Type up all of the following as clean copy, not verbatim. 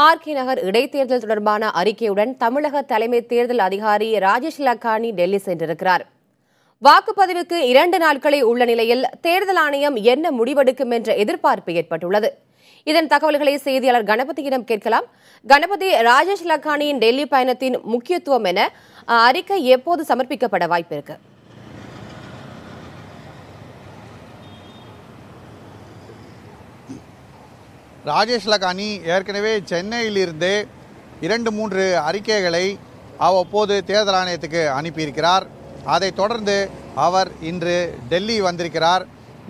RK நகர் இடைத்தேர்தல் தொடர்பான அறிக்கையுடன் தமிழக தலைமை தேர்தல் அதிகாரி ராஜேஷ் லக்கானி டெல்லி சென்றிருக்கிறார். வாக்குப்பதிவுக்கு 2 நாட்களே உள்ள நிலையில் தேர்தல் ஆணையம் என்ன முடிவெடுக்கும் என்ற எதிர்பார்ப்பு ஏற்பட்டுள்ளது. இதன் தகவல்களை செய்தியாளர் கணபதியிடம் கேட்கலாம். கணபதி, ராஜேஷ் லக்கானியின் டெல்லி பயணத்தின் முக்கியத்துவம் என, அறிக்கை எப்போது சமர்ப்பிக்கப்பட வாய்ப்பிருக்கு? ராஜேஷ் லக்கானி ஏற்கனவே சென்னையிலிருந்து 2-3 அறிக்கைகளை அவ்வப்போது தேர்தல் ஆணையத்துக்கு அனுப்பியிருக்கிறார். அதைத் தொடர்ந்து அவர் இன்று டெல்லி வந்திருக்கிறார்.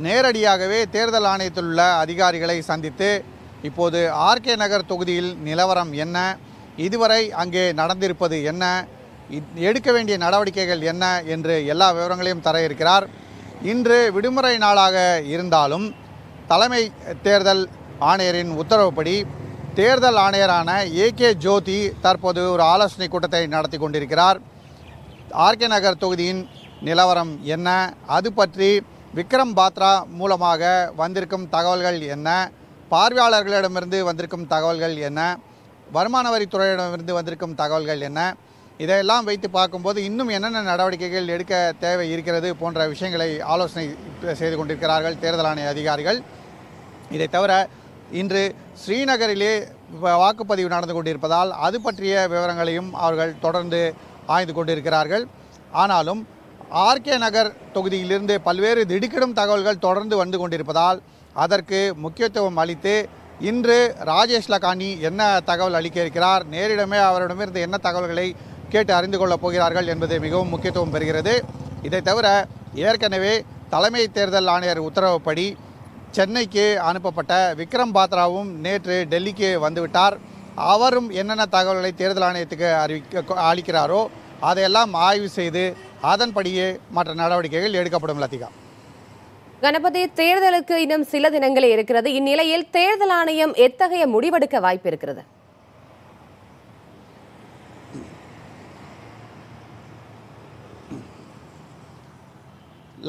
நேரடியாகவே தேர்தல் ஆணையத்தில் உள்ள அதிகாரிகளை சந்தித்து இப்போது ஆர்கே நகர் தொகுதியில் நிலவரம் என்ன, இதுவரை அங்கே நடந்திருப்பது என்ன, எடுக்க வேண்டிய நடவடிக்கைகள் என்ன என்று எல்லா விவரங்களையும் தர இருக்கிறார். இன்று விடுமுறை நாளாக இருந்தாலும் தலைமை தேர்தல் ஆணையரின் உத்தரவுப்படி தேர்தல் ஆணையரான ஏகே ஜோதி தற்போது ஒரு ஆலோசனை கூட்டத்தை நடத்தி கொண்டிருக்கிறார். ஆர்கே நகர் தொகுதியின் நிலவரம் என்ன, அது பற்றி விக்ரம் பாத்ரா மூலமாக வந்திருக்கும் தகவல்கள் என்ன, பார்வையாளர்களிடமிருந்து வந்திருக்கும் தகவல்கள் என்ன, வருமான வரித்துறையிடமிருந்து வந்திருக்கும் தகவல்கள் என்ன, இதையெல்லாம் வைத்து பார்க்கும்போது இன்னும் என்னென்ன நடவடிக்கைகள் எடுக்க தேவை இருக்கிறது போன்ற விஷயங்களை ஆலோசனை செய்து கொண்டிருக்கிறார்கள் தேர்தல் ஆணைய அதிகாரிகள். இதை தவிர இன்று ஸ்ரீநகரிலே வாக்குப்பதிவு நடந்து கொண்டிருப்பதால் அது பற்றிய விவரங்களையும் அவர்கள் தொடர்ந்து ஆய்ந்து கொண்டிருக்கிறார்கள். ஆனாலும் ஆர்கே நகர் தொகுதியிலிருந்து பல்வேறு திடுக்கிடும் தகவல்கள் தொடர்ந்து வந்து கொண்டிருப்பதால் அதற்கு முக்கியத்துவம் அளித்து இன்று ராஜேஷ் லக்கானி என்ன தகவல் அளிக்க இருக்கிறார், நேரிடமே அவரிடமிருந்து என்ன தகவல்களை கேட்டு அறிந்து கொள்ளப் போகிறார்கள் என்பது மிகவும் முக்கியத்துவம் பெறுகிறது. இதை தவிர ஏற்கனவே தலைமை தேர்தல் ஆணையர் உத்தரவுப்படி சென்னைக்கு அனுப்பப்பட்ட விக்ரம் பாத்ராவும் நேற்று டெல்லிக்கு வந்துவிட்டார். அவரும் என்னென்ன தகவல்களை தேர்தல் ஆணையத்துக்கு அளிக்கிறாரோ அதையெல்லாம் ஆய்வு செய்து அதன்படியே மற்ற நடவடிக்கைகள் எடுக்கப்படும். லத்திகா, கணபதி, தேர்தலுக்கு இன்னும் சில தினங்களே இருக்கிறது. இந்நிலையில் தேர்தல் ஆணையம் எத்தகைய முடிவெடுக்க வாய்ப்பு இருக்கிறது?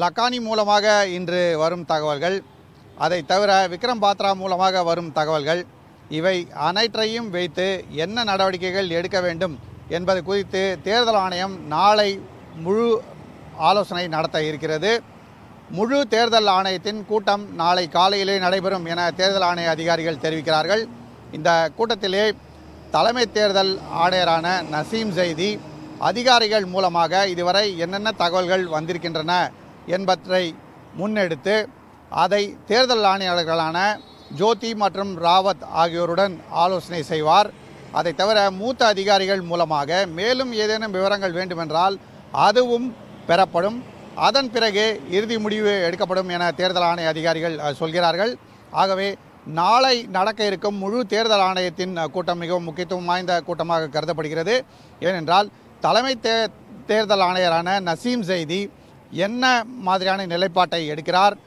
லக்கானி மூலமாக இன்று வரும் தகவல்கள், அதை தவிர விக்ரம் பாத்ரா மூலமாக வரும் தகவல்கள், இவை அனைத்தையும் வைத்து என்ன நடவடிக்கைகள் எடுக்க வேண்டும் என்பது குறித்து தேர்தல் ஆணையம் நாளை முழு ஆலோசனை நடத்த இருக்கிறது. முழு தேர்தல் ஆணையத்தின் கூட்டம் நாளை காலையிலே நடைபெறும் என தேர்தல் ஆணைய அதிகாரிகள் தெரிவிக்கிறார்கள். இந்த கூட்டத்திலே தலைமை தேர்தல் ஆணையரான நசீம் ஜைதி அதிகாரிகள் மூலமாக இதுவரை என்னென்ன தகவல்கள் வந்திருக்கின்றன என்பதை முன்னெடுத்து அதை தேர்தல் ஆணையாளர்களான ஜோதி மற்றும் ராவத் ஆகியோருடன் ஆலோசனை செய்வார். அதை தவிர மூத்த அதிகாரிகள் மூலமாக மேலும் ஏதேனும் விவரங்கள் வேண்டுமென்றால் அதுவும் பெறப்படும். அதன் பிறகு இறுதி முடிவு எடுக்கப்படும் என தேர்தல் ஆணைய அதிகாரிகள் சொல்கிறார்கள். ஆகவே நாளை நடக்க இருக்கும் முழு தேர்தல் ஆணையத்தின் கூட்டம் மிகவும் முக்கியத்துவம் வாய்ந்த கூட்டமாக கருதப்படுகிறது. ஏனென்றால் தலைமை தேர்தல் ஆணையரான நசீம் ஜைதி என்ன மாதிரியான நிலைப்பாட்டை எடுக்கிறார்,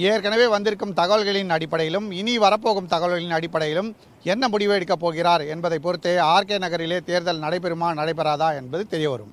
ஏற்கனவே வந்திருக்கும் தகவல்களின் அடிப்படையிலும் இனி வரப்போகும் தகவல்களின் அடிப்படையிலும் என்ன முடிவு எடுக்கப் போகிறார் என்பதை பொறுத்தே ஆர்கே நகரிலே தேர்தல் நடைபெறுமா நடைபெறாதா என்பது தெரியவரும்.